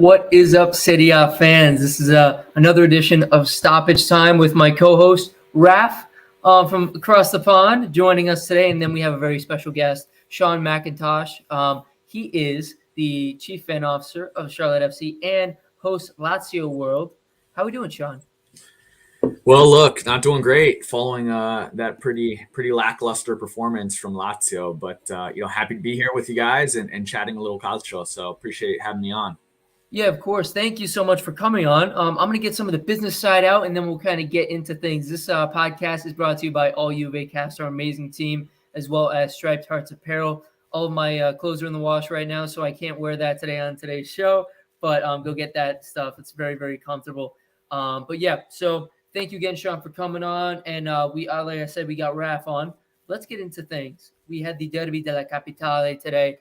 What is up, Serie A fans? This is another edition of Stoppage Time with my co-host, Raf, from across the pond, joining us today. And then we have a very special guest, Shawn McIntosh. He is the Chief Fan Officer of Charlotte FC and hosts Lazio World. How are we doing, Shawn? Well, look, not doing great following that pretty lackluster performance from Lazio, but happy to be here with you guys and chatting a little calcio. So appreciate having me on. Yeah, of course. Thank you so much for coming on. I'm going to get some of the business side out, and then we'll kind of get into things. This podcast is brought to you by All Juve Cast, our amazing team, as well as Striped Hearts Apparel. All of my clothes are in the wash right now, so I can't wear that today on today's show, but go get that stuff. It's very, very comfortable. But yeah, so thank you again, Shawn, for coming on. And like I said, we got Raf on. Let's get into things. We had the Derby della Capitale today,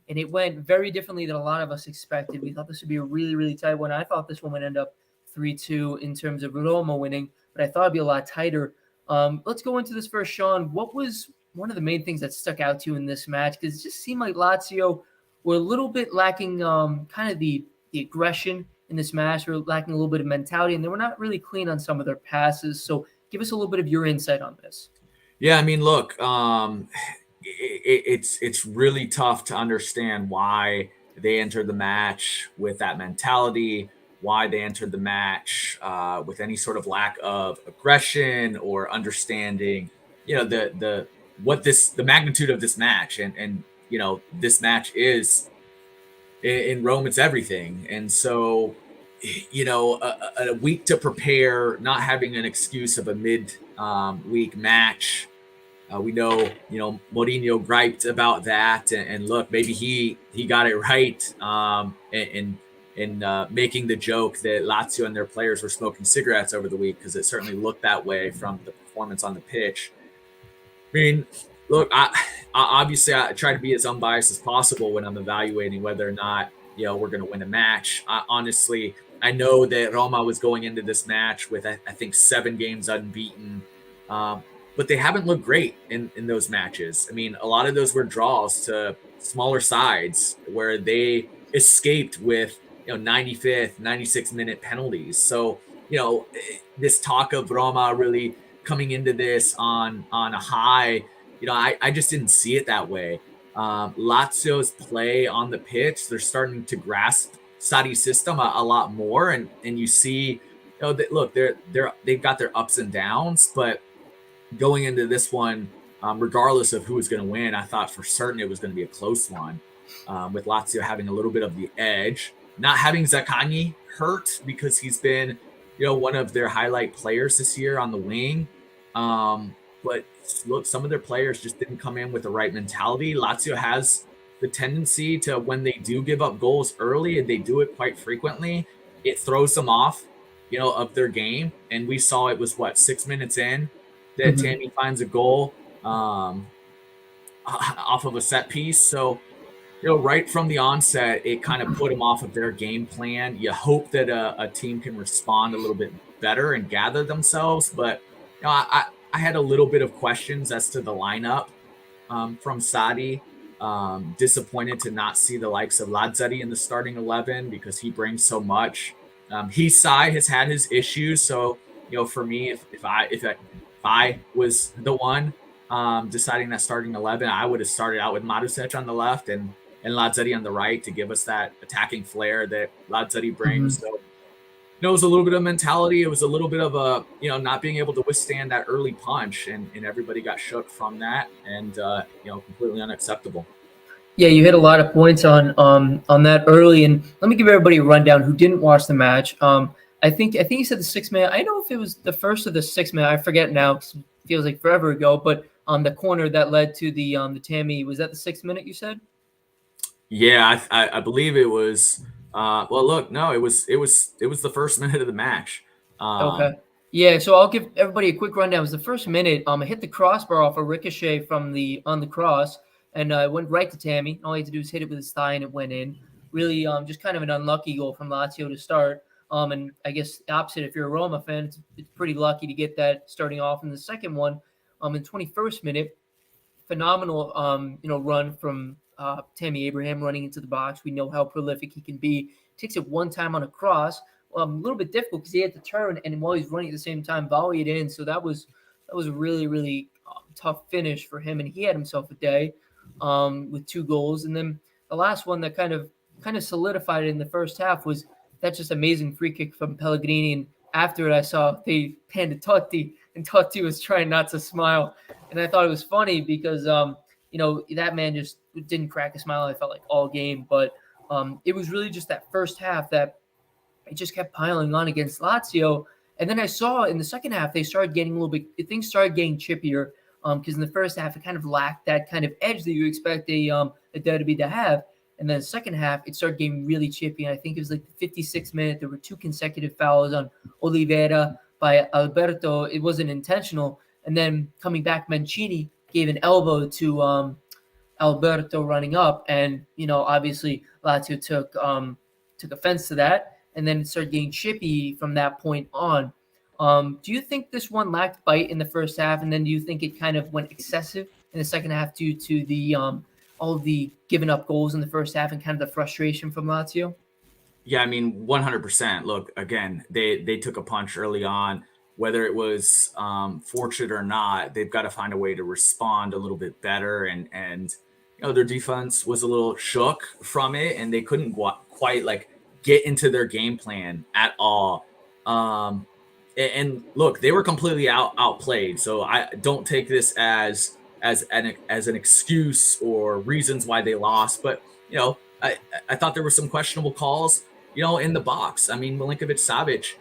and it went very differently than a lot of us expected. We thought this would be a really, really tight one. I thought this one would end up 3-2 in terms of Roma winning, but I thought it'd be a lot tighter. Let's go into this first, Shawn. What was one of the main things that stuck out to you in this match? Because it just seemed like Lazio were a little bit lacking kind of the aggression in this match. We're lacking a little bit of mentality, and they were not really clean on some of their passes. So give us a little bit of your insight on this. Yeah, I mean, look, it's really tough to understand why they entered the match with that mentality, why they entered the match with any sort of lack of aggression or understanding, the magnitude of this match. And this match is in Rome, it's everything. And so, a week to prepare, not having an excuse of a mid-week match. We know, Mourinho griped about that, and look, maybe he got it right in making the joke that Lazio and their players were smoking cigarettes over the week, because it certainly looked that way from the performance on the pitch. I mean, look, I obviously try to be as unbiased as possible when I'm evaluating whether or not we're going to win a match. Honestly, I know that Roma was going into this match with I think 7 games unbeaten. But they haven't looked great in those matches. I mean, a lot of those were draws to smaller sides where they escaped with 95th, 96-minute penalties. So, this talk of Roma really coming into this on a high, I just didn't see it that way. Lazio's play on the pitch, they're starting to grasp Sarri's system a lot more, and you see, look, they've got their ups and downs, but going into this one, regardless of who was going to win, I thought for certain it was going to be a close one, with Lazio having a little bit of the edge, not having Zaccagni hurt because he's been, one of their highlight players this year on the wing. But look, some of their players just didn't come in with the right mentality. Lazio has the tendency to, when they do give up goals early, and they do it quite frequently, it throws them off, of their game. And we saw it was 6 minutes in that Tammy finds a goal off of a set piece. So, right from the onset, it kind of put them off of their game plan. You hope that a team can respond a little bit better and gather themselves. But, I had a little bit of questions as to the lineup from Sarri. Disappointed to not see the likes of Lazzari in the starting 11 because he brings so much. Hisai has had his issues. So, for me, if I was the one deciding that starting 11, I would have started out with Marusic on the left and Lazzari on the right to give us that attacking flair that Lazzari brings. So, it was a little bit of mentality. It was a little bit of a, not being able to withstand that early punch, and everybody got shook from that, and, completely unacceptable. Yeah, you hit a lot of points on that early, and let me give everybody a rundown who didn't watch the match. I think you said the 6 minute. I don't know if it was the first or the 6 minute. I forget now. It feels like forever ago. But on the corner that led to the Tammy, was that the 6 minute you said? Yeah, I believe it was. Well, look, no, it was the first minute of the match. Okay. Yeah, so I'll give everybody a quick rundown. It was the first minute. It hit the crossbar off a ricochet on the cross, and it went right to Tammy. All he had to do was hit it with his thigh, and it went in. Really, just kind of an unlucky goal from Lazio to start. And I guess the opposite, if you're a Roma fan, it's pretty lucky to get that starting off. In the second one, in the 21st minute, phenomenal, run from Tammy Abraham running into the box. We know how prolific he can be takes it one time on a cross. A little bit difficult because he had to turn, and while he's running at the same time, volley it in. So that was a really, really tough finish for him, and he had himself a day with 2 goals. And then the last one that kind of solidified it in the first half was that just amazing free kick from Pellegrini. And after it, I saw they panned to Totti, and Totti was trying not to smile, and I thought it was funny because that man just didn't crack a smile. I felt like all game, but it was really just that first half that it just kept piling on against Lazio. And then I saw in the second half, they started getting a little bit, things started getting chippier because in the first half, it kind of lacked that kind of edge that you expect a derby to have. And then the second half, it started getting really chippy. And I think it was like the 56th minute. There were 2 consecutive fouls on Oliveira by Alberto. It wasn't intentional. And then coming back, Mancini gave an elbow to Alberto running up. And, obviously Lazio took offense to that. And then it started getting chippy from that point on. Do you think this one lacked bite in the first half, and then do you think it kind of went excessive in the second half due to the all of the given up goals in the first half and kind of the frustration from Lazio? Yeah, I mean, 100%. Look, again, they took a punch early on. Whether it was fortunate or not, they've got to find a way to respond a little bit better. And their defense was a little shook from it, and they couldn't quite like get into their game plan at all. And look, they were completely outplayed. So I don't take this as an excuse or reasons why they lost. But I thought there were some questionable calls, in the box. I mean, Milinkovic-Savic,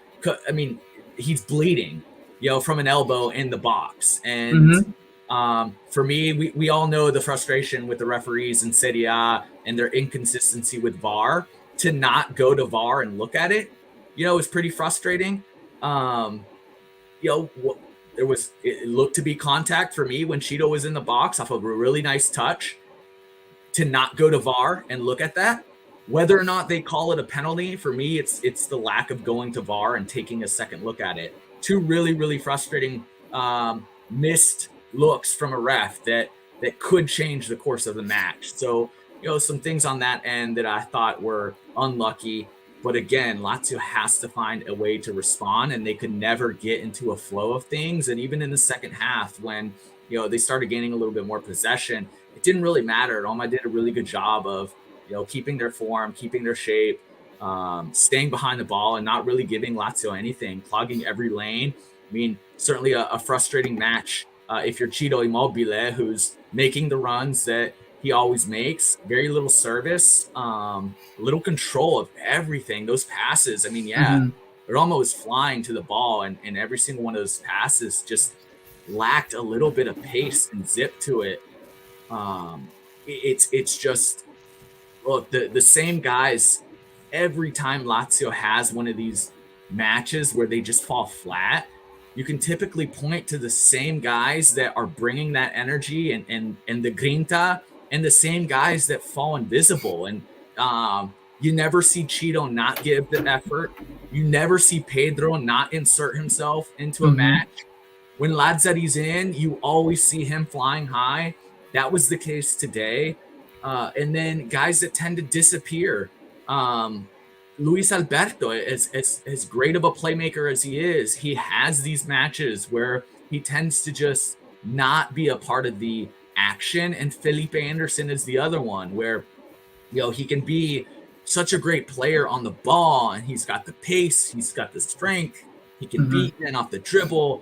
I mean, he's bleeding, from an elbow in the box. And for me, we all know the frustration with the referees in Serie A and their inconsistency with VAR. To not go to VAR and look at it, is pretty frustrating. It looked to be contact for me when Cheeto was in the box off of a really nice touch. To not go to VAR and look at that, whether or not they call it a penalty, for me, it's the lack of going to VAR and taking a second look at it. 2 really, really frustrating missed looks from a ref that could change the course of the match. So, some things on that end that I thought were unlucky. But again, Lazio has to find a way to respond, and they could never get into a flow of things. And even in the second half, when they started gaining a little bit more possession, it didn't really matter. Roma did a really good job of keeping their form, keeping their shape, staying behind the ball, and not really giving Lazio anything, clogging every lane. I mean, certainly a frustrating match if you're Ciro Immobile, who's making the runs that he always makes. Very little service, little control of everything. Those passes, I mean, Roma was flying to the ball, and every single one of those passes just lacked a little bit of pace and zip to it. It's just, look, the same guys every time Lazio has one of these matches where they just fall flat. You can typically point to the same guys that are bringing that energy and the grinta, and the same guys that fall invisible. And you never see Cheeto not give the effort. You never see Pedro not insert himself into a match. When Lazzari's in, you always see him flying high. That was the case today. And then guys that tend to disappear. Luis Alberto, as great of a playmaker as he is, he has these matches where he tends to just not be a part of the action. And Felipe Anderson is the other one where, he can be such a great player on the ball, and he's got the pace, he's got the strength, he can beat in off the dribble.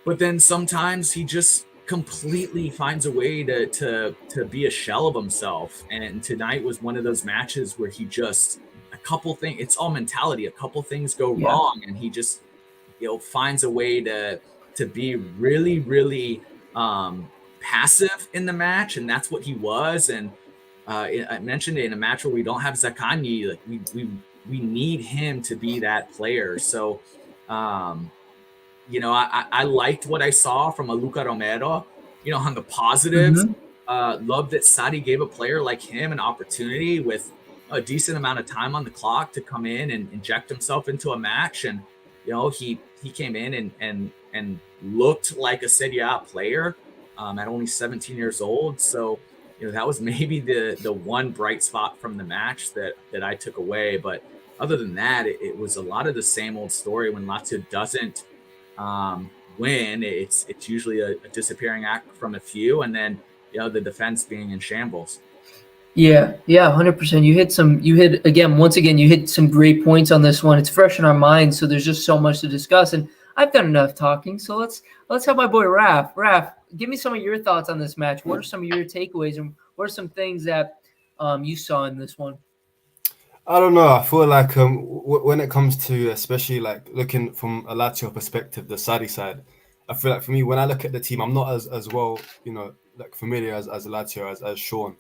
But then sometimes he just completely finds a way to be a shell of himself. And tonight was one of those matches where he just, a couple things, it's all mentality. A couple things go wrong, and he just, finds a way to be really, really passive in the match. And that's what he was. And I mentioned it, in a match where we don't have Zaccagni, like we need him to be that player. So, I liked what I saw from a Luca Romero, on the positives. Love that Sarri gave a player like him an opportunity with a decent amount of time on the clock to come in and inject himself into a match. And, he came in and looked like a Serie A player at only 17 years old. So, that was maybe the one bright spot from the match that I took away. But other than that, it was a lot of the same old story. When Lazio doesn't win, it's usually a disappearing act from a few, and then the defense being in shambles. Yeah, 100%. You hit again, once again, you hit some great points on this one. It's fresh in our minds, so there's just so much to discuss. And I've done enough talking, so let's have my boy Raf. Raf, give me some of your thoughts on this match. What are some of your takeaways, and what are some things that you saw in this one? I don't know. I feel like when it comes to, especially like looking from a Lazio perspective, the Sadi side, I feel like for me, when I look at the team, I'm not as well, like familiar as Lazio as Shawn.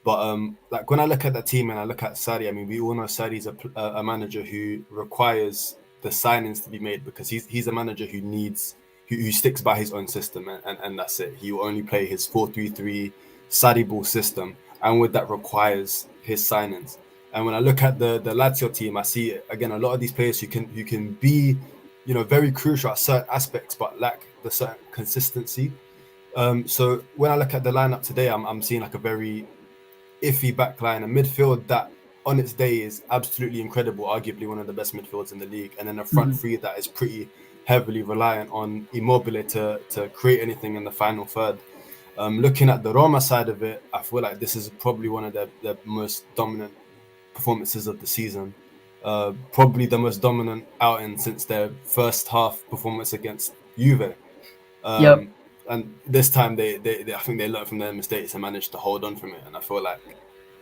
But like when I look at the team and I look at Sadi, I mean, we all know Sadi's a manager who requires the signings to be made, because he's a manager who needs who sticks by his own system, and that's it. He will only play his 4-3-3 Sadi ball system, and with that requires his signings. And when I look at the Lazio team, I see again a lot of these players who can be, very crucial at certain aspects, but lack the certain consistency. So when I look at the lineup today, I'm seeing like a very iffy backline, a midfield that on its day is absolutely incredible, arguably one of the best midfields in the league, and then a front three that is pretty heavily reliant on Immobile to create anything in the final third. Looking at the Roma side of it, I feel like this is probably one of the most dominant performances of the season. Probably the most dominant outing since their first half performance against Juve. Yep. And this time they I think they learned from their mistakes and managed to hold on from it. And I feel like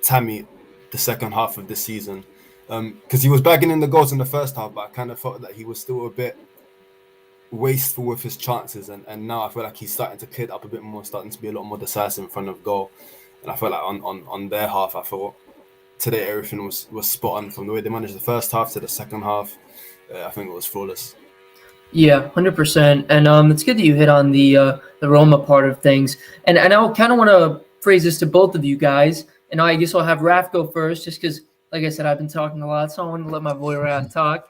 Tammy, the second half of the season, because he was bagging in the goals in the first half, but I kind of felt that he was still a bit wasteful with his chances. And now I feel like he's starting to clear up a bit more, starting to be a lot more decisive in front of goal. And I feel like on their half, I thought today everything was spot on, from the way they managed the first half to the second half. I think it was flawless. Yeah, 100%. And it's good that you hit on the Roma part of things. And I kind of want to phrase this to both of you guys. And I guess I'll have Raf go first, just because, like I said, I've been talking a lot, so I want to let my boy Raf talk.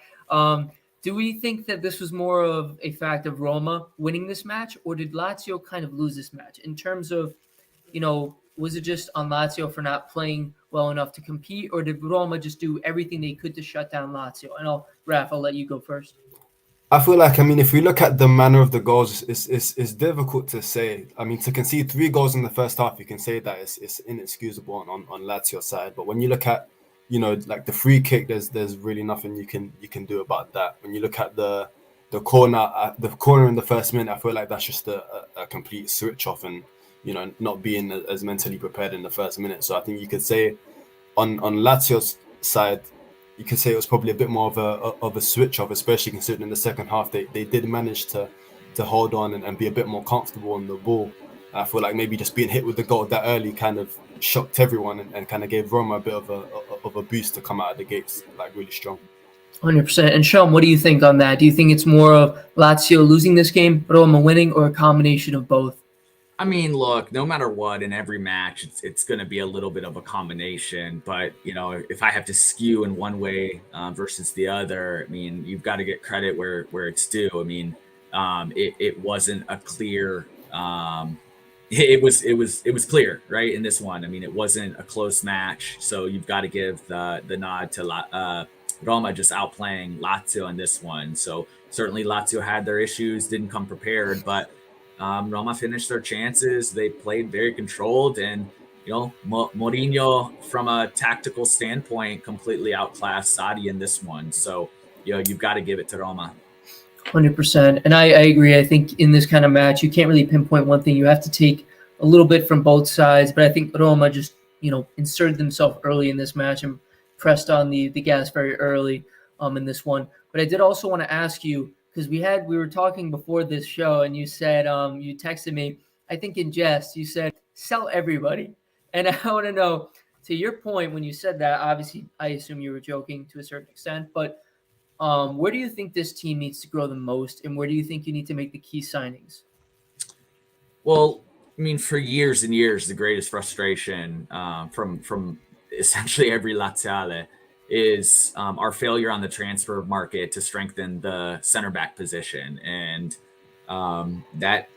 Do we think that this was more of a fact of Roma winning this match, or did Lazio kind of lose this match in terms of, was it just on Lazio for not playing well enough to compete, or did Roma just do everything they could to shut down Lazio? And Raf, I'll let you go first. I feel like, I mean, if we look at the manner of the goals, it's difficult to say. I mean, to concede 3 goals in the first half, you can say that it's inexcusable on Lazio's side. But when you look at, like the free kick, there's really nothing you can do about that. When you look at the corner in the first minute, I feel like that's just a complete switch off, and not being as mentally prepared in the first minute. So I think you could say on Lazio's side, you could say it was probably a bit more of a switch off, especially considering in the second half they did manage to hold on and be a bit more comfortable on the ball. And I feel like maybe just being hit with the goal that early kind of shocked everyone, and kind of gave Roma a bit of a boost to come out of the gates like really strong. 100%. And Shawn, what do you think on that? Do you think it's more of Lazio losing this game, Roma winning, or a combination of both? I mean, look, no matter what, in every match, it's going to be a little bit of a combination. But, if I have to skew in one way versus the other, I mean, you've got to get credit where it's due. I mean, it wasn't a clear. It was clear, right, in this one. I mean, it wasn't a close match, so you've got to give the nod to Roma just outplaying Lazio in this one. So certainly Lazio had their issues, didn't come prepared, but Roma finished their chances. They played very controlled, and Mourinho, from a tactical standpoint, completely outclassed Sadi in this one. So you've got to give it to Roma. 100%. And I agree. I think in this kind of match, you can't really pinpoint one thing. You have to take a little bit from both sides. But I think Roma just inserted themselves early in this match and pressed on the gas very early in this one. But I did also want to ask you, because we were talking before this show, and you said you texted me, I think in jest, you said sell everybody. And I want to know, to your point, when you said that, obviously I assume you were joking to a certain extent, but where do you think this team needs to grow the most, and where do you think you need to make the key signings? Well, I mean, for years and years, the greatest frustration from essentially every Laziale is our failure on the transfer market to strengthen the center back position, and that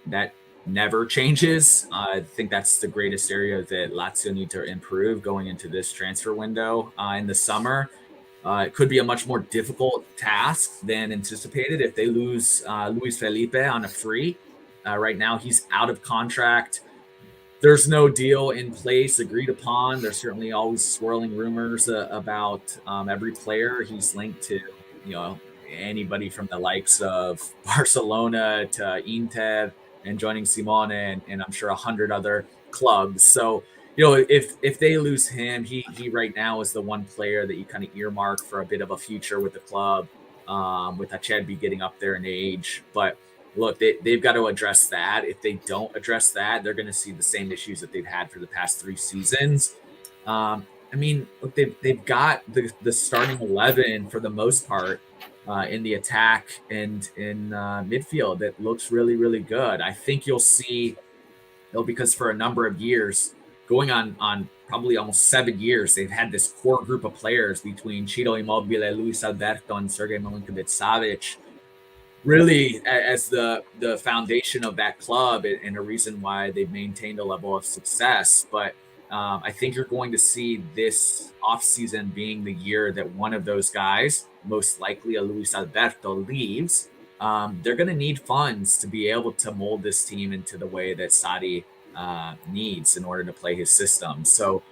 never changes. I think that's the greatest area that Lazio need to improve going into this transfer window in the summer. it could be a much more difficult task than anticipated if they lose Luis Felipe on a free. Right now, he's out of contract. There's no deal in place agreed upon. There's certainly always swirling rumors about every player he's linked to, anybody from the likes of Barcelona to Inter and joining Simone and I'm sure 100 other clubs. So, if they lose him, he right now is the one player that you kind of earmark for a bit of a future with the club, with Acerbi getting up there in age. But look, they've got to address that. If they don't address that, they're going to see the same issues that they've had for the past 3 seasons. Look, they've got the starting 11 for the most part in the attack and in midfield that looks really, really good. I think you'll see, because for a number of years, going on probably almost 7 years, they've had this core group of players between Ciro Immobile, Luis Alberto, and Sergej Milinkovic-Savic, really as the foundation of that club and a reason why they've maintained a level of success. But I think you're going to see this offseason being the year that one of those guys, most likely a Luis Alberto, leaves. They're going to need funds to be able to mold this team into the way that Sarri needs in order to play his system. So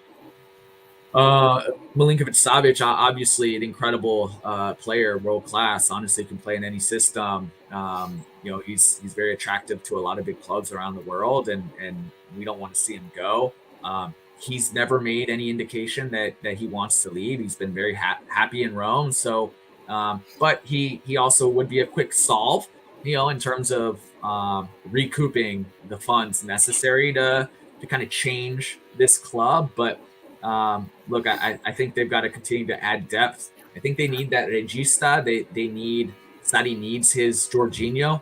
Milinkovic-Savic, obviously an incredible player, world class. Honestly, can play in any system. He's very attractive to a lot of big clubs around the world, and we don't want to see him go. He's never made any indication that he wants to leave. He's been very happy in Rome. So, but he also would be a quick solve, in terms of recouping the funds necessary to kind of change this club. But look, I think they've got to continue to add depth. I think they need that regista. Sarri needs his Jorginho.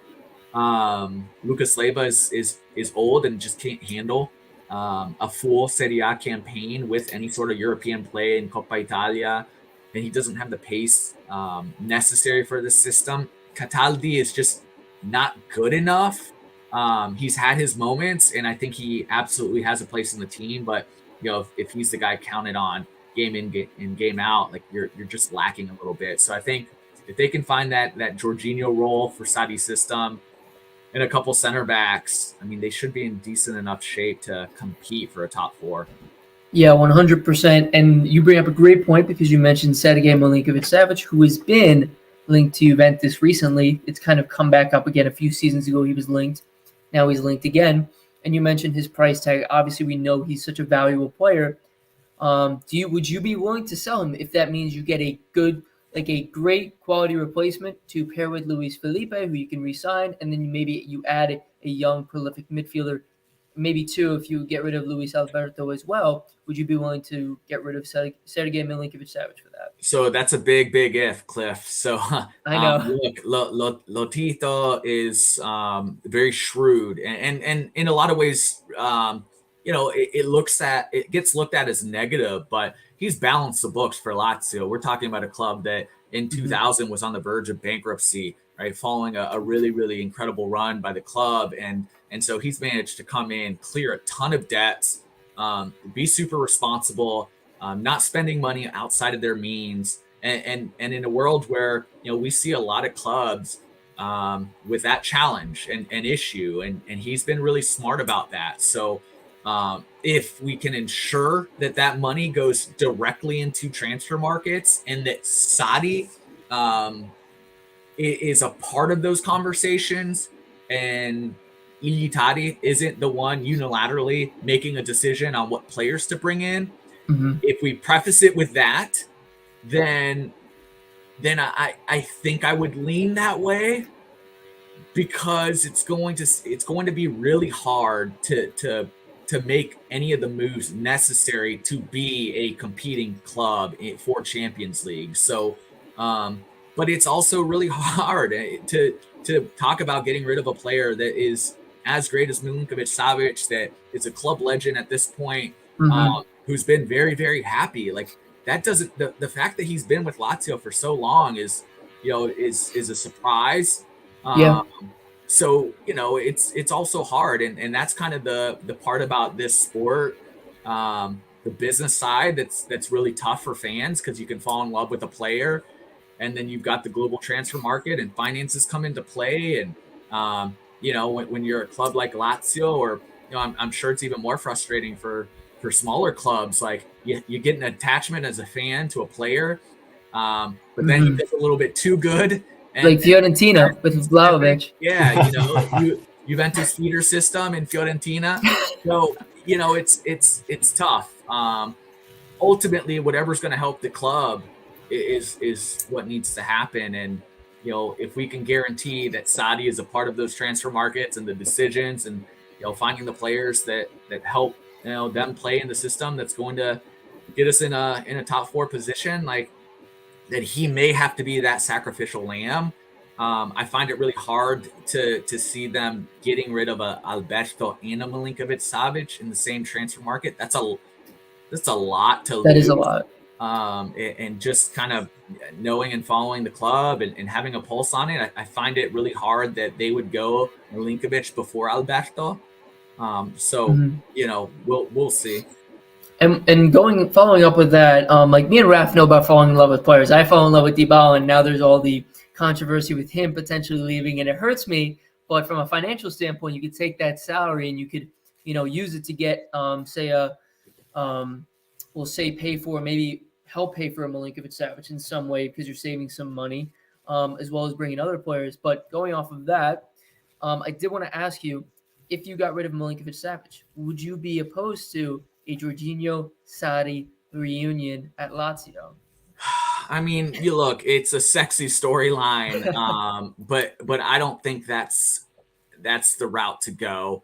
Lucas Leiva is old and just can't handle a full Serie A campaign with any sort of European play in Coppa Italia, and he doesn't have the pace necessary for this system. Cataldi is just not good enough. He's had his moments, and I think he absolutely has a place in the team, but if he's the guy counted on game in, game out, like you're just lacking a little bit. So I think if they can find that Jorginho role for Sarri's system and a couple center backs, they should be in decent enough shape to compete for a top 4. Yeah, 100%. And you bring up a great point because you mentioned Sergej Milinkovic-Savic, who has been linked to Juventus recently. It's kind of come back up again. A few seasons ago, he was linked. Now he's linked again. And you mentioned his price tag. Obviously, we know he's such a valuable player. Would you be willing to sell him if that means you get a great quality replacement to pair with Luis Felipe, who you can re-sign, and then maybe you add a young, prolific midfielder, maybe 2 if you get rid of Luis Alberto as well? Would you be willing to get rid of Sergej Milinkovic-Savic for that? So that's a big if, Cliff. So I know. Look, Lotito is very shrewd, and in a lot of ways, it gets looked at as negative, but he's balanced the books for Lazio. We're talking about a club that in 2000 was on the verge of bankruptcy, right, following a really, really incredible run by the club, and so he's managed to come in, clear a ton of debts, be super responsible, not spending money outside of their means, and in a world where we see a lot of clubs with that challenge and issue, and he's been really smart about that. So if we can ensure that money goes directly into transfer markets and that Sarri is a part of those conversations, and Ilitari isn't the one unilaterally making a decision on what players to bring in. If we preface it with that, then I think I would lean that way, because it's going to be really hard to make any of the moves necessary to be a competing club for Champions League. So, but it's also really hard to talk about getting rid of a player that is as great as Milinkovic-Savic, that is a club legend at this point, who's been very, very happy. Like, that doesn't, the fact that he's been with Lazio for so long is a surprise. So, it's also hard. And that's kind of the part about this sport. the business side that's really tough for fans, because you can fall in love with a player, and then you've got the global transfer market and finances come into play. And when you're a club like Lazio, or I'm sure it's even more frustrating for smaller clubs. Like you get an attachment as a fan to a player, but then he gets a little bit too good. Like Fiorentina with Vlahovic. Yeah, Juventus feeder system in Fiorentina. So it's tough. Ultimately, whatever's going to help the club is what needs to happen. And if we can guarantee that Saudi is a part of those transfer markets and the decisions, and finding the players that help them play in the system that's going to get us in a top 4 position, like that, he may have to be that sacrificial lamb. I find it really hard to see them getting rid of a Alberto and a Milinkovic-Savic in the same transfer market. That's a lot to lose. That is a lot. And just kind of knowing and following the club and having a pulse on it, I find it really hard that they would go Milinkovic before Alberto. We'll see. And following up with that, like me and Raph know about falling in love with players. I fall in love with Dybala, and now there's all the controversy with him potentially leaving, and it hurts me. But from a financial standpoint, you could take that salary and you could, use it to get, help pay for a Milinkovic-Savic in some way, because you're saving some money, as well as bringing other players. But going off of that, I did want to ask you, if you got rid of Milinkovic-Savic, would you be opposed to a Jorginho-Sarri reunion at Lazio? I mean, it's a sexy storyline, but I don't think that's the route to go.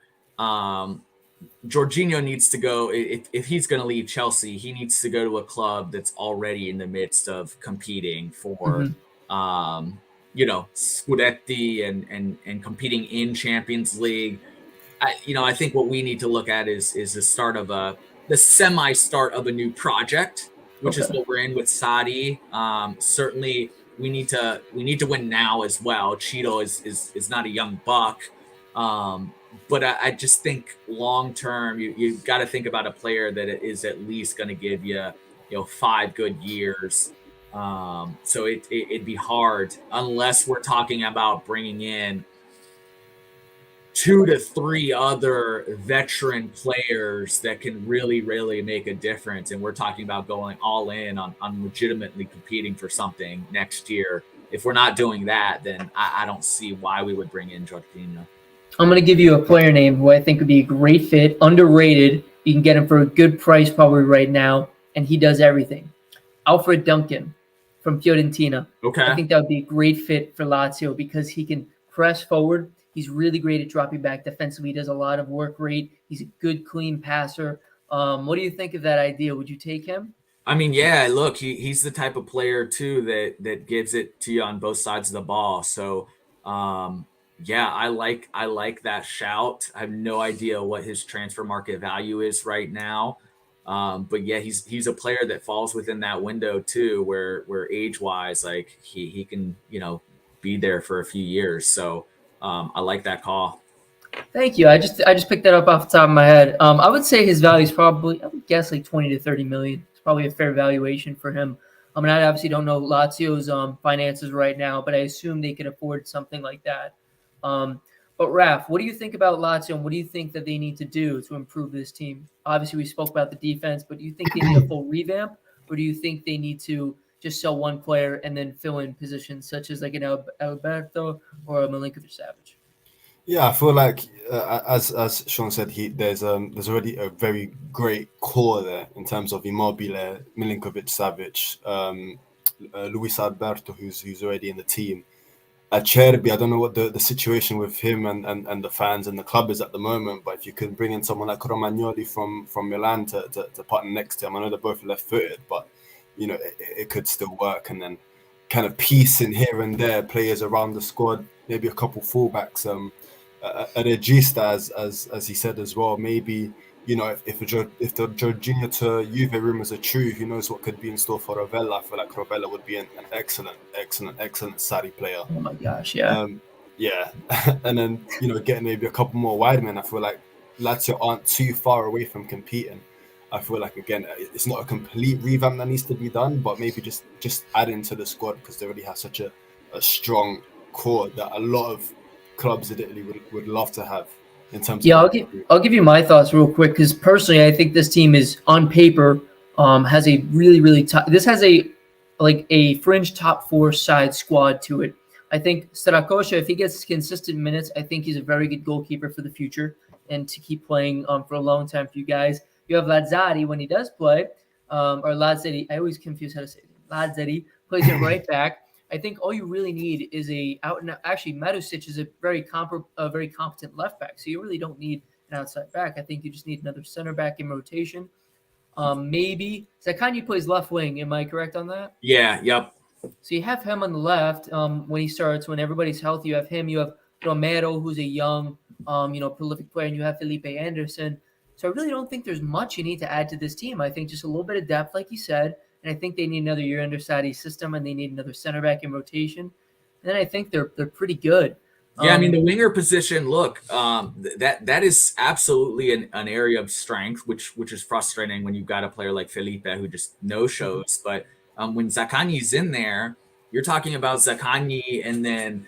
Jorginho needs to go, if he's going to leave Chelsea, he needs to go to a club that's already in the midst of competing for, Scudetti and competing in Champions League. I think what we need to look at is the semi-start of a new project, which is what we're in with Saudi. Certainly, we need to win now as well. Cheeto is not a young buck. But I just think long term, you've got to think about a player that is at least going to give you 5 good years. So it'd be hard unless we're talking about bringing in 2 to 3 other veteran players that can really, really make a difference. And we're talking about going all in on legitimately competing for something next year. If we're not doing that, then I don't see why we would bring in Jorginho. I'm going to give you a player name who I think would be a great fit, underrated. You can get him for a good price probably right now, and he does everything. Alfred Duncan from Fiorentina. Okay. I think that would be a great fit for Lazio because he can press forward. He's really great at dropping back defensively. He does a lot of work rate. He's a good, clean passer. What do you think of that idea? Would you take him? I mean, yeah, look, he's the type of player, too, that gives it to you on both sides of the ball. So, yeah, I like that shout. I have no idea what his transfer market value is right now. But yeah, he's a player that falls within that window too, where age-wise, like he can, be there for a few years. So I like that call. Thank you. I just picked that up off the top of my head. I would say his value is probably, I would guess, like 20 to 30 million. It's probably a fair valuation for him. I mean, I obviously don't know Lazio's finances right now, but I assume they can afford something like that. But Raph, what do you think about Lazio, and what do you think that they need to do to improve this team? Obviously, we spoke about the defense, but do you think they need a full revamp, or do you think they need to just sell one player and then fill in positions such as like an Alberto or a Milinkovic-Savic? Yeah, I feel like as Shawn said, there's already a very great core there in terms of Immobile, Milinkovic-Savic, Luis Alberto, who's already in the team. Acerbi, I don't know what the situation with him and the fans and the club is at the moment, but if you could bring in someone like Romagnoli from Milan to partner next to him, I know they're both left-footed, but it could still work. And then kind of piecing here and there players around the squad, maybe a couple fullbacks, a regista as he said as well. Maybe if the Jorginho to Juve rumors are true, who knows what could be in store for Rovella. I feel like Rovella would be an excellent Sarri player. Oh my gosh, yeah. Yeah. And then, getting maybe a couple more wide men. I feel like Lazio aren't too far away from competing. I feel like, again, it's not a complete revamp that needs to be done, but maybe just adding to the squad, because they already have such a strong core that a lot of clubs in Italy would love to have in terms of. Yeah, I'll give you my thoughts real quick, because personally, I think this team is on paper has a really tough. This has a fringe top 4 side squad to it. I think Strakosha, if he gets consistent minutes, I think he's a very good goalkeeper for the future and to keep playing for a long time for you guys. You have Lazzari when he does play, or Lazzari. I always confuse how to say it. Lazzari plays it right back. I think all you really need is actually Marusic is a very competent left back. So you really don't need an outside back. I think you just need another center back in rotation. Maybe Zaccagni plays left wing. Am I correct on that? Yeah. Yep. So you have him on the left when he starts. When everybody's healthy, you have him. You have Romero, who's a young, prolific player, and you have Felipe Anderson. So I really don't think there's much you need to add to this team. I think just a little bit of depth, like you said. And I think they need another year under Sadi's system, and they need another center back in rotation. And then I think they're pretty good. Yeah, I mean, the winger position, look, that is absolutely an area of strength, which is frustrating when you've got a player like Felipe who just no-shows. But when Zaccagni's in there, you're talking about Zaccagni, and then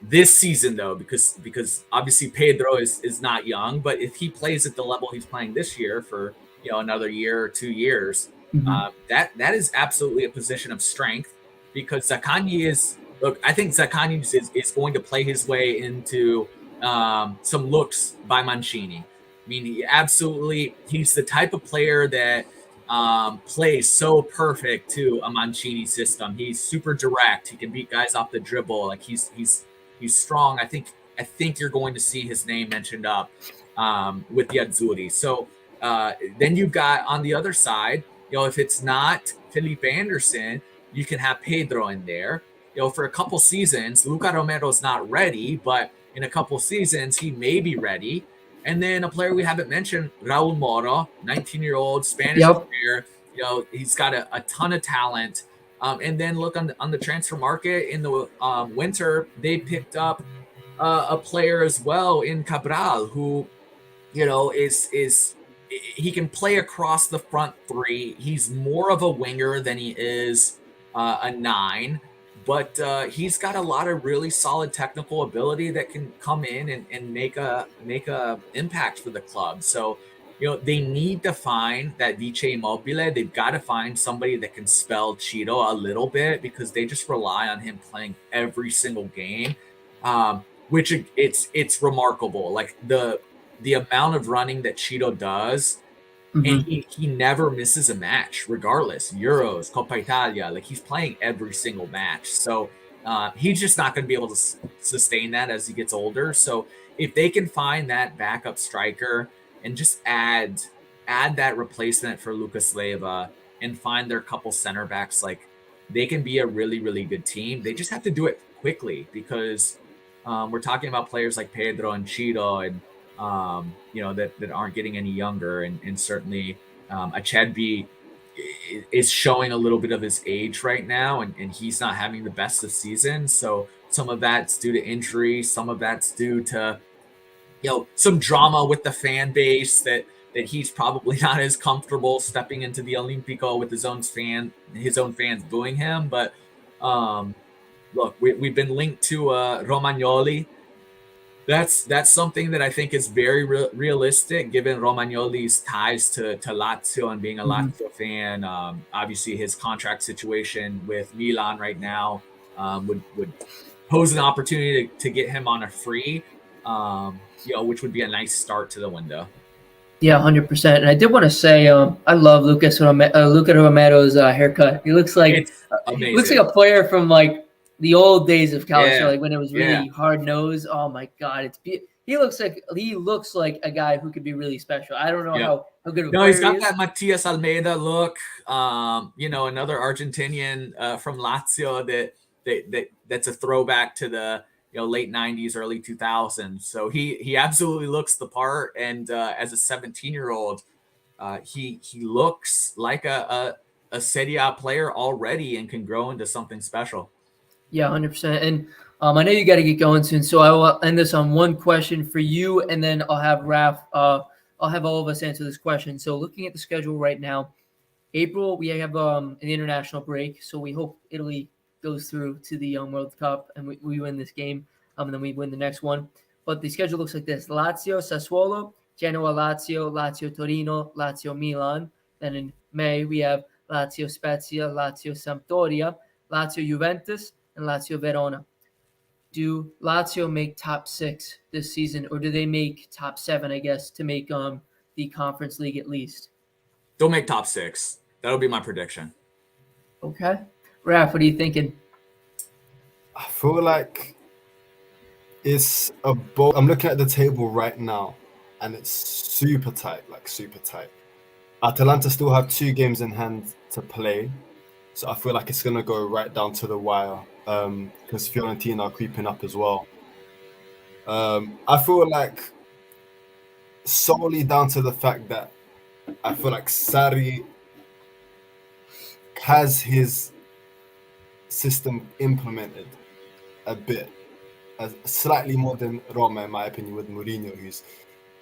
this season, though, because obviously Pedro is not young, but if he plays at the level he's playing this year for another year or 2 years, that is absolutely a position of strength, because Zaccagni is. Look, I think Zaccagni is going to play his way into some looks by Mancini. I mean, he's the type of player that plays so perfect to a Mancini system. He's super direct. He can beat guys off the dribble. Like he's strong. I think you're going to see his name mentioned up with the Azzurri. So then you've got on the other side, if it's not Felipe Anderson, you can have Pedro in there. For a couple seasons, Luca Romero's not ready, but in a couple seasons, he may be ready. And then a player we haven't mentioned, Raul Moro, 19-year-old Spanish player. He's got a ton of talent. And then look on the transfer market in the winter, they picked up a player as well in Cabral, who, is he can play across the front three. He's more of a winger than he is a 9. But he's got a lot of really solid technical ability that can come in and make a impact for the club. So, they need to find that Vice Immobile. They've got to find somebody that can spell Cheeto a little bit, because they just rely on him playing every single game, which it's remarkable. Like the amount of running that Cheeto does. And he never misses a match, regardless. Euros, Coppa Italia, like he's playing every single match. So he's just not going to be able to sustain that as he gets older. So if they can find that backup striker and just add that replacement for Lucas Leiva and find their couple center backs, like they can be a really, really good team. They just have to do it quickly, because we're talking about players like Pedro and Cheeto and that aren't getting any younger, and certainly Achebe is showing a little bit of his age right now, and he's not having the best of seasons. So some of that's due to injury, some of that's due to some drama with the fan base that he's probably not as comfortable stepping into the Olimpico with his own fans booing him. But look, we've been linked to Romagnoli. That's something that I think is very realistic, given Romagnoli's ties to Lazio and being a Lazio fan. Obviously, his contract situation with Milan right now would pose an opportunity to get him on a free, which would be a nice start to the window. Yeah, 100%. And I did want to say, I love Luca Romero's haircut. He looks like a player from like the old days of Calcio, like when it was really hard nosed. Oh my God, he looks like a guy who could be really special. I don't know how good of a player he's got that Matias Almeida look. Another Argentinian from Lazio that's a throwback to the late 90s, early 2000s. So he absolutely looks the part, and as a 17-year-old, he looks like a Serie A player already and can grow into something special. Yeah, 100%. And I know you got to get going soon, so I will end this on one question for you, and then I'll have Raph I'll have all of us answer this question. So looking at the schedule right now, April, we have an international break, so we hope Italy goes through to the World Cup and we win this game, and then we win the next one. But the schedule looks like this: Lazio, Sassuolo, Genoa, Lazio, Lazio, Torino, Lazio, Milan. Then in May, we have Lazio, Spezia, Lazio, Sampdoria, Lazio, Juventus, and Lazio, Verona. Do Lazio make top 6 this season, or do they make top 7, I guess, to make the Conference League at least? They'll make top 6. That'll be my prediction. Okay. Raph, what are you thinking? I feel like it's a bold. I'm looking at the table right now, and it's super tight, like super tight. Atalanta still have 2 games in hand to play, so I feel like it's gonna go right down to the wire. Because Fiorentina are creeping up as well. I feel like solely down to the fact that I feel like Sarri has his system implemented a bit, slightly more than Roma, in my opinion, with Mourinho, who's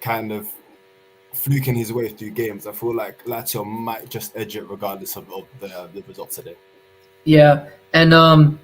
kind of fluking his way through games. I feel like Lazio might just edge it regardless of the results today. Yeah, and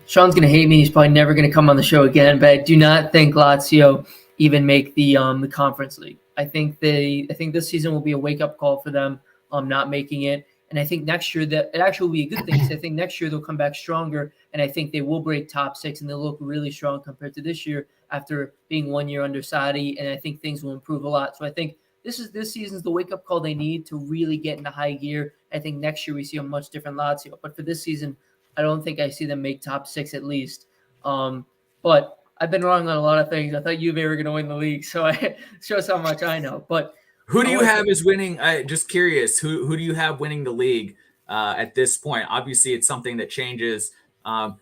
Shawn's gonna hate me. He's probably never gonna come on the show again. But I do not think Lazio even make the Conference League. I think this season will be a wake up call for them not making it. And I think next year that it actually will be a good thing. So I think next year they'll come back stronger, and I think they will break top 6 and they'll look really strong compared to this year after being 1 year under Sarri. And I think things will improve a lot. So I think this season's the wake up call they need to really get into high gear. I think next year we see a much different Lazio. But for this season, I don't think I see them make top 6 at least. But I've been wrong on a lot of things. I thought Juve were going to win the league, so it shows how much I know. But who do you have as winning? Just curious, who do you have winning the league at this point? Obviously, it's something that changes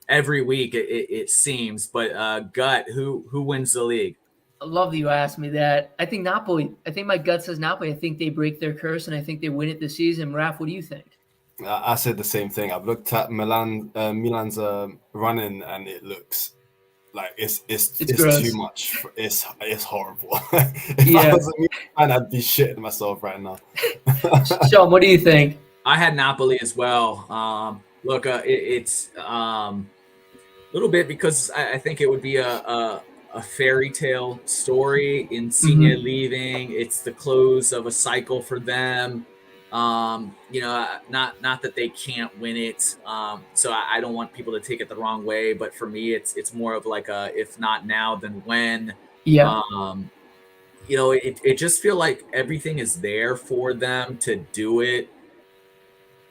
every week. It seems, but gut, who wins the league? I love that you asked me that. I think Napoli. I think my gut says Napoli. I think they break their curse, and I think they win it this season. Raph, what do you think? I said the same thing. I've looked at Milan's running, and it looks like it's too much. It's horrible. If I was a Milan fan, I'd be shitting myself right now. Shawn, what do you think? I had Napoli as well. Look, it's a little bit because I think it would be a fairy tale story. Insigne leaving. It's the close of a cycle for them. Not that they can't win it. So I don't want people to take it the wrong way, but for me, it's more of like a, if not now, then when. Yeah. It just feel like everything is there for them to do it.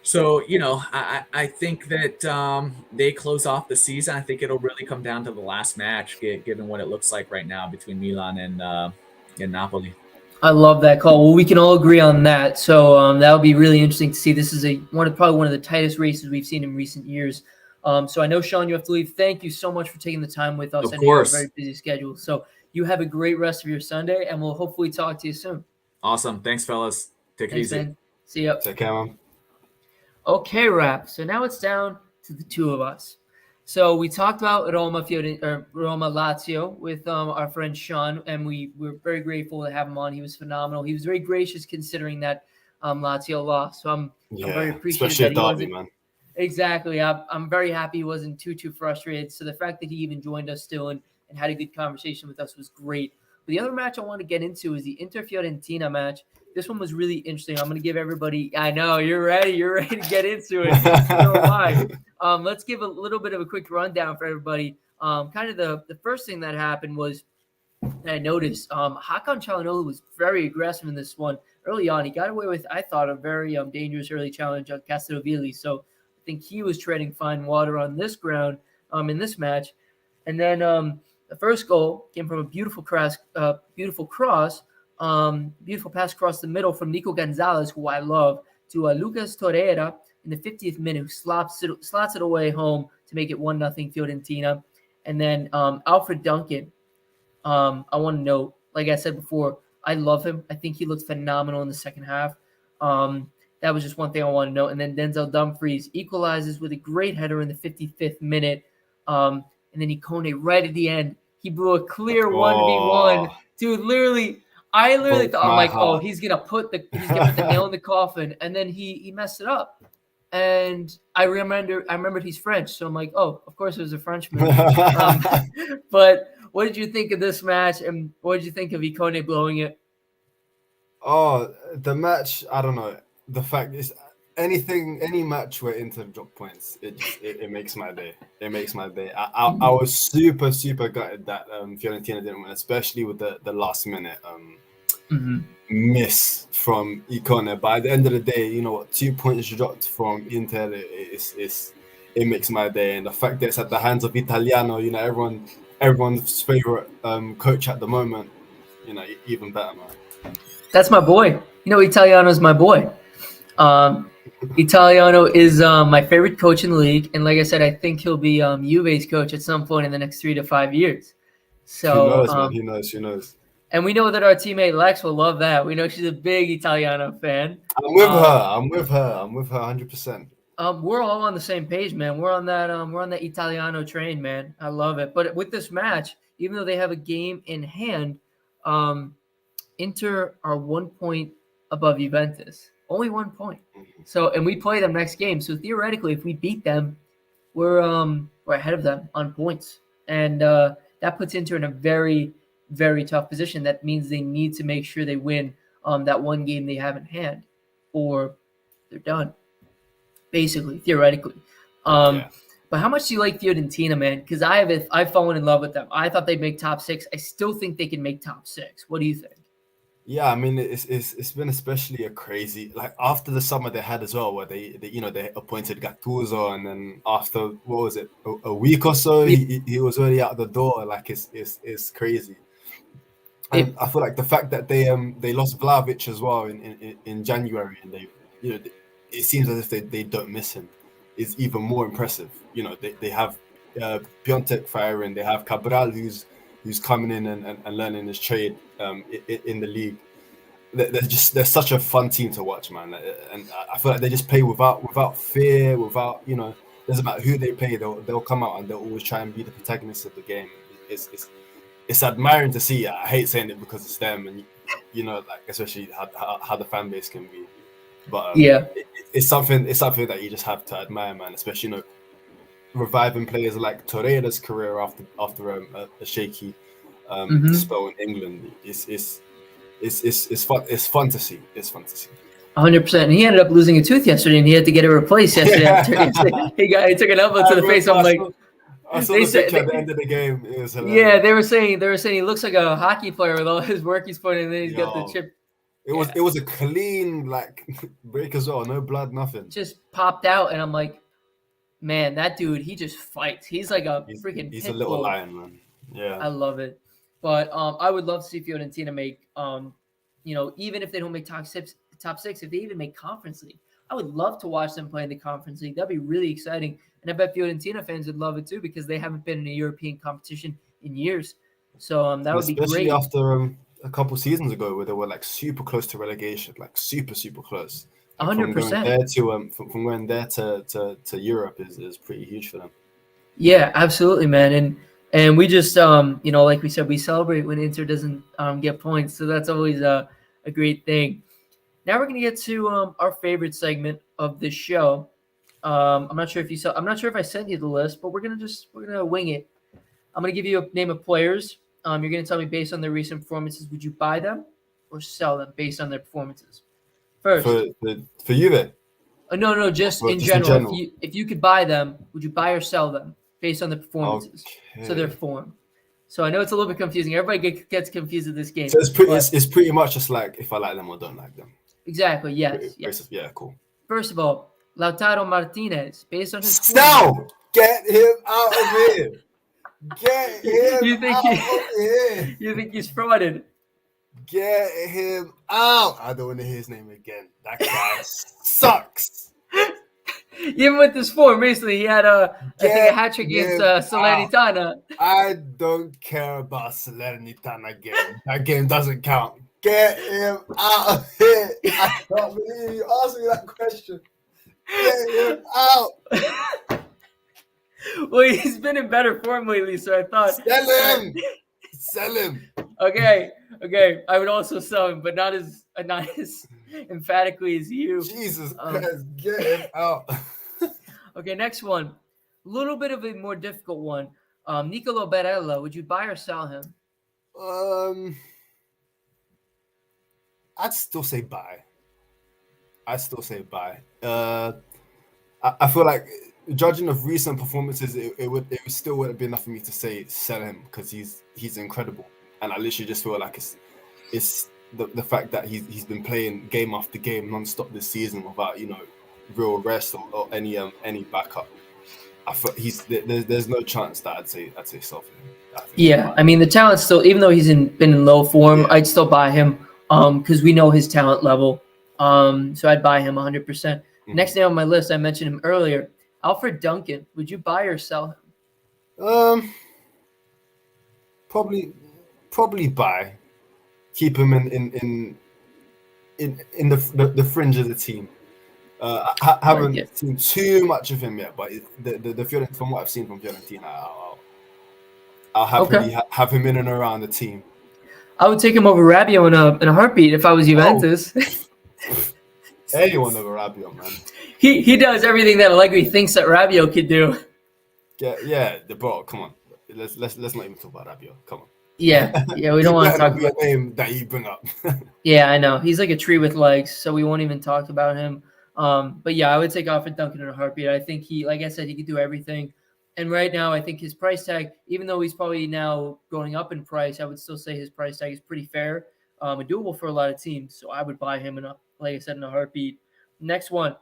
So, I think that they close off the season. I think it'll really come down to the last match, given what it looks like right now between Milan and Napoli. I love that call. Well, we can all agree on that. So that would be really interesting to see. This is probably one of the tightest races we've seen in recent years. So I know, Shawn, you have to leave. Thank you so much for taking the time with us. Of course. I know you have a very busy schedule. So you have a great rest of your Sunday, and we'll hopefully talk to you soon. Awesome. Thanks, fellas. Take it easy. Man. See ya. Take care, man. Okay, Rap. So now it's down to the two of us. So we talked about Roma Lazio with our friend Shawn, and we're very grateful to have him on. He was phenomenal. He was very gracious considering that Lazio lost. So I'm very appreciative. Especially at Derby, man. Exactly. I'm very happy he wasn't too frustrated. So the fact that he even joined us still and had a good conversation with us was great. But the other match I want to get into is the Inter-Fiorentina match. This one was really interesting. I'm going to give everybody – I know, you're ready. You're ready to get into it. So am I. Let's give a little bit of a quick rundown for everybody. Kind of the first thing that happened was that I noticed Hakan Çalhanoğlu was very aggressive in this one. Early on, he got away with, I thought, a very dangerous early challenge on Castrovilli. So I think he was treading fine water on this ground in this match. And then the first goal came from a beautiful pass across the middle from Nico Gonzalez, who I love, to Lucas Torreira in the 50th minute, who slots it away home to make it 1-0 Fiorentina. And then Alfred Duncan, I want to note, like I said before, I love him. I think he looked phenomenal in the second half. That was just one thing I want to note. And then Denzel Dumfries equalizes with a great header in the 55th minute. And then Ikone right at the end. He blew a clear 1v1. Dude, literally, I literally Broke thought, I'm my like, oh, heart. he's gonna put the nail in the coffin, and then he messed it up. And I remembered he's French, so I'm like, oh, of course it was a Frenchman. But what did you think of this match, and what did you think of Ikone blowing it? Oh, the match, I don't know. The fact is, any match where Inter drop points, it makes my day. It makes my day. I was super gutted that Fiorentina didn't win, especially with the last minute miss from Ikone. But at the end of the day, you know what? 2 points dropped from Inter, it makes my day. And the fact that it's at the hands of Italiano, you know, everyone's favorite coach at the moment, you know, even better, man. That's my boy. You know, Italiano's my boy. Italiano is my favorite coach in the league, and like I said, I think he'll be Juve's coach at some point in the next 3 to 5 years. So Who knows, man? Who knows? And we know that our teammate Lex will love that. We know she's a big Italiano fan. I'm with her 100%. We're all on the same page, man. We're on that Italiano train, man. I love it. But with this match, even though they have a game in hand, Inter are 1 point above Juventus. Only 1 point. So, and we play them next game. So theoretically, if we beat them, we're ahead of them on points, and that puts Inter in a very, very tough position. That means they need to make sure they win that one game they have in hand, or they're done, basically, theoretically. But how much do you like Fiorentina, man? Because I've fallen in love with them. I thought they'd make top 6. I still think they can make top 6. What do you think? Yeah, I mean it's been especially a crazy, like after the summer they had as well, where they appointed Gattuso, and then after what was it, a week or so he was already out the door. Like it's crazy. And I feel like the fact that they lost Vlahovic as well in January, and it seems as if they don't miss him, is even more impressive. You know, they have Piontek firing, they have Cabral who's coming in and learning his trade in the league. They're such a fun team to watch, man. And I feel like they just play without fear, without, you know, doesn't matter who they play, they'll come out and they'll always try and be the protagonists of the game. It's admiring to see. I hate saying it because it's them, and you know, like especially how the fan base can be. But it's something that you just have to admire, man. Especially, you know, reviving players like Torreira's career after a shaky spell in England. It's fun. It's fun to see. 100%. And he ended up losing a tooth yesterday, and he had to get it replaced yesterday. After he took an elbow to the face. I'm like, I saw the picture at the end of the game. It was hilarious. Yeah, they were saying he looks like a hockey player with all his work he's putting in, and then he's got the chip. It was a clean like break as well. No blood, nothing. Just popped out, and I'm like, man, that dude, he just fights. He's like a freaking. He's a little lion, man. Yeah, I love it. But I would love to see Fiorentina make, you know, even if they don't make top 6, if they even make Conference League, I would love to watch them play in the Conference League. That'd be really exciting. And I bet Fiorentina fans would love it too, because they haven't been in a European competition in years. So that would be great. Especially after a couple seasons ago, where they were like super close to relegation, like super close. 100%. From going there to Europe is pretty huge for them. Yeah, absolutely, man. And we just, you know, like we said, we celebrate when Inter doesn't get points. So that's always a great thing. Now we're going to get to our favorite segment of this show. I'm not sure if I sent you the list, but we're going to wing it. I'm going to give you a name of players. You're going to tell me based on their recent performances, would you buy them or sell them based on their performances? First. For you then? No, just in general. If you could buy them, would you buy or sell them based on the performances? Okay. So their form. So I know it's a little bit confusing. Everybody gets confused with this game. So it's pretty much just like if I like them or don't like them. Exactly. Yes. Yeah. Cool. First of all, Lautaro Martinez, based on his form. Get him out of here. Get him out of here. You think he's frauded? Get him out. I don't want to hear his name again. That guy sucks. Even with this form, recently he had a hat trick against Salernitana. I don't care about Salernitana game. That game doesn't count. Get him out of here. I can't believe you asked me that question. Get him out. Well, he's been in better form lately, so I thought. Sell him. Okay. I would also sell him, but not as emphatically as you. Jesus Christ, get him out. Okay, next one. A little bit of a more difficult one. Nicolo Barella, would you buy or sell him? I'd still say buy. I feel like, judging of recent performances, it still wouldn't be enough for me to say sell him, because he's incredible, and I literally just feel like it's the fact that he's been playing game after game non-stop this season without real rest or any backup. I feel there's no chance that I'd say sell for him. Yeah, I mean the talent's still, even though he's been in low form, I'd still buy him because we know his talent level. So I'd buy him 100%. Mm-hmm. Next name on my list, I mentioned him earlier, Alfred Duncan. Would you buy or sell him? Probably buy. Keep him in the fringe of the team. I haven't seen too much of him yet, but the from what I've seen from Fiorentina, I'll happily have him in and around the team. I would take him over Rabiot in a heartbeat if I was Juventus. Anyone over Rabiot, man. He does everything that Allegri thinks that Rabiot could do. Yeah, bro, come on. Let's not even talk about Rabiot. Come on. Yeah, we don't want to talk about a name that you bring up. Yeah, I know. He's like a tree with legs, so we won't even talk about him. But yeah, I would take Alfred Duncan in a heartbeat. I think like I said, he could do everything. And right now, I think his price tag, even though he's probably now going up in price, I would still say his price tag is pretty fair and doable for a lot of teams. So I would buy him like I said, in a heartbeat. Next one,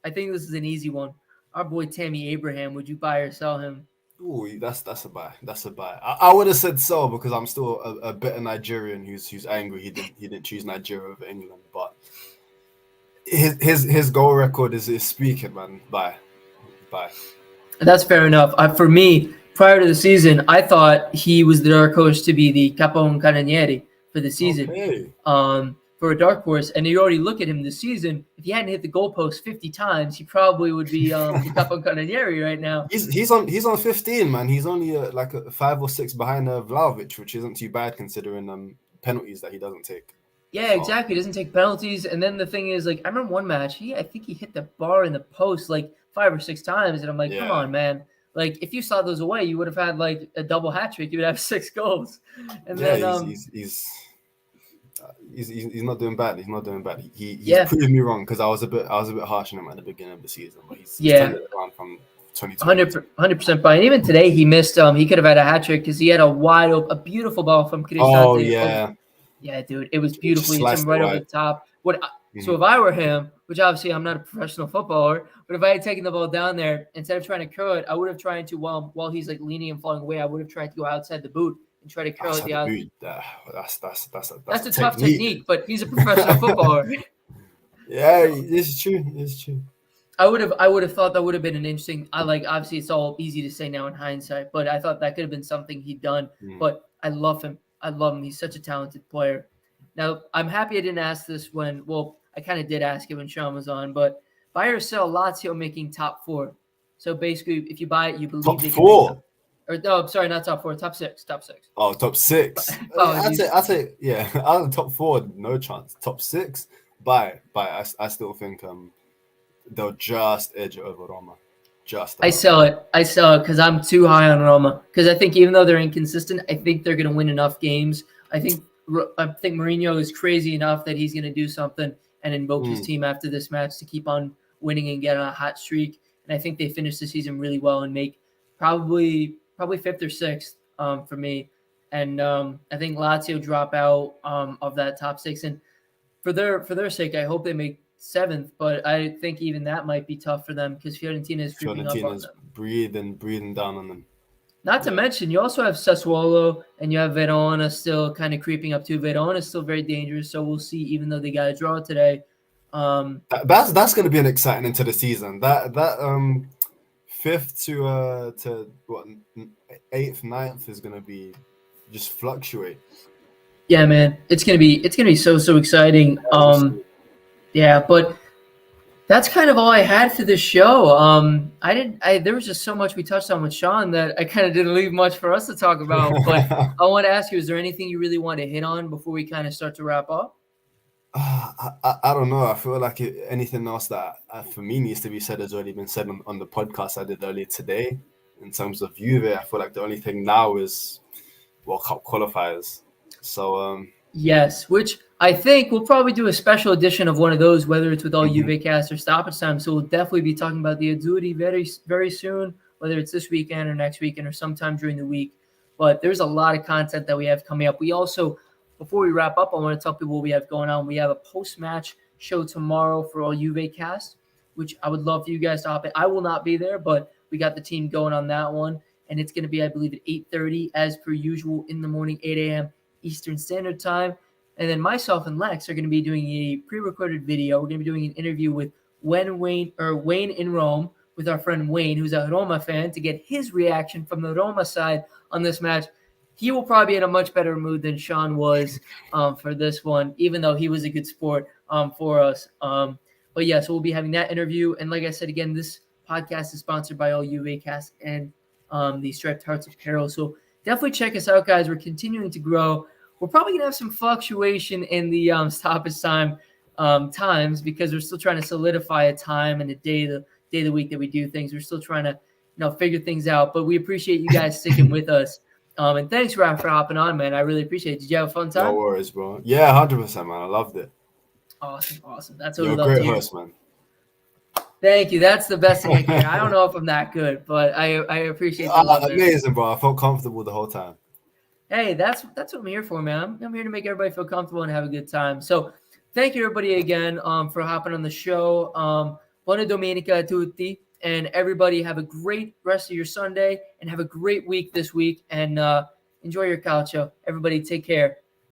I think this is an easy one. Our boy Tammy Abraham, would you buy or sell him? Ooh, that's a buy. That's a buy. I would have said sell because I'm still a bitter Nigerian who's angry he didn't choose Nigeria over England, but his goal record is speaking, man. Buy. That's fair enough. For me, prior to the season, I thought he was the dark horse to be the Capocannoniere for the season. Okay. For a dark horse, and you already look at him this season. If he hadn't hit the goalpost 50 times, he probably would be the Capocannoniere right now. He's on 15, man. He's only like 5 or 6 behind Vlahovic, which isn't too bad considering penalties that he doesn't take. Yeah, exactly. He doesn't take penalties. And then the thing is, like, I remember one match, I think he hit the bar in the post like 5 or 6 times, and I'm like, come on, man. Like, if you saw those away, you would have had like a double hat trick. You would have 6 goals. And then he's not doing bad. He's proved me wrong because I was a bit harsh on him at the beginning of the season, but he's turned it around from 2020. 100% buy. And even today, he missed. He could have had a hat trick because he had a beautiful ball from Cristante. Oh yeah. Yeah, dude, it was beautiful. He hit him right over the top. So if I were him, which obviously I'm not a professional footballer, but if I had taken the ball down there, instead of trying to curl it, I would have tried to, while he's like leaning and falling away, I would have tried to go outside the boot and try to curl it the outside. That's a tough technique, but he's a professional footballer. Yeah, it's true. I would have thought that would have been an interesting. Obviously it's all easy to say now in hindsight, but I thought that could have been something he'd done. But I love him. He's such a talented player. Now, I'm happy I didn't ask this I kind of did ask it when Shawn was on, but buy or sell Lazio making top 4. So basically, if you buy it, you believe top they 4. I'm sorry, not top 4, top 6. Oh, top 6. I'd say, yeah, out of the top 4, no chance. Top 6, buy. I still think they'll just edge it over Roma. I sell it because I'm too high on Roma. Because I think even though they're inconsistent, I think they're going to win enough games. I think Mourinho is crazy enough that he's going to do something and invoke his team after this match to keep on winning and get on a hot streak. And I think they finish the season really well and make probably 5th or 6th for me. And I think Lazio drop out of that top 6. And for their sake, I hope they make 7th, but I think even that might be tough for them because Fiorentina is creeping up on them. breathing down on them. Not to mention, you also have Sassuolo and you have Verona still kind of creeping up too. Verona is still very dangerous, so we'll see. Even though they got a draw today, that's going to be an exciting into the season. That 5th to what 8th, 9th is going to be just fluctuate. Yeah, man, it's gonna be so exciting. Yeah, but That's kind of all I had for this show. There was just so much we touched on with Shawn that I kind of didn't leave much for us to talk about. But I want to ask you, is there anything you really want to hit on before we kind of start to wrap up? I don't know. I feel like anything else that for me needs to be said has already been said on the podcast I did earlier today. In terms of Juve, I feel like the only thing now is World Cup qualifiers. So yes, which I think we'll probably do a special edition of one of those, whether it's with all Juve cast or Stoppage Time. So we'll definitely be talking about the Azzurri very, very soon, whether it's this weekend or next weekend or sometime during the week. But there's a lot of content that we have coming up. We also, before we wrap up, I want to tell people what we have going on. We have a post-match show tomorrow for all Juve cast, which I would love for you guys to hop in. I will not be there, but we got the team going on that one. And it's going to be, I believe, at 8:30 as per usual in the morning, 8 a.m. Eastern Standard Time. And then myself and Lex are going to be doing a pre-recorded video. We're going to be doing an interview with Wayne in Rome with our friend Wayne, who's a Roma fan, to get his reaction from the Roma side on this match. He will probably be in a much better mood than Shawn was for this one, even though he was a good sport for us. But yeah, so we'll be having that interview. And like I said, again, this podcast is sponsored by all Juve cast and the Striped Hearts Apparel. So definitely check us out, guys. We're continuing to grow. We're probably going to have some fluctuation in the stoppage time times because we're still trying to solidify a time and a day of the week that we do things. We're still trying to figure things out. But we appreciate you guys sticking with us. And thanks, Raf, for hopping on, man. I really appreciate it. Did you have a fun time? No worries, bro. Yeah, 100%, man. I loved it. Awesome. That's what You're we a love great to hear. host, man. Thank you. That's the best thing I can hear. I don't know if I'm that good, but I appreciate the love, man. Amazing, bro. I felt comfortable the whole time. Hey, that's what I'm here for, man. I'm here to make everybody feel comfortable and have a good time. So thank you, everybody, again for hopping on the show. Buona domenica a tutti. And everybody have a great rest of your Sunday and have a great week this week. And enjoy your calcio. Everybody take care.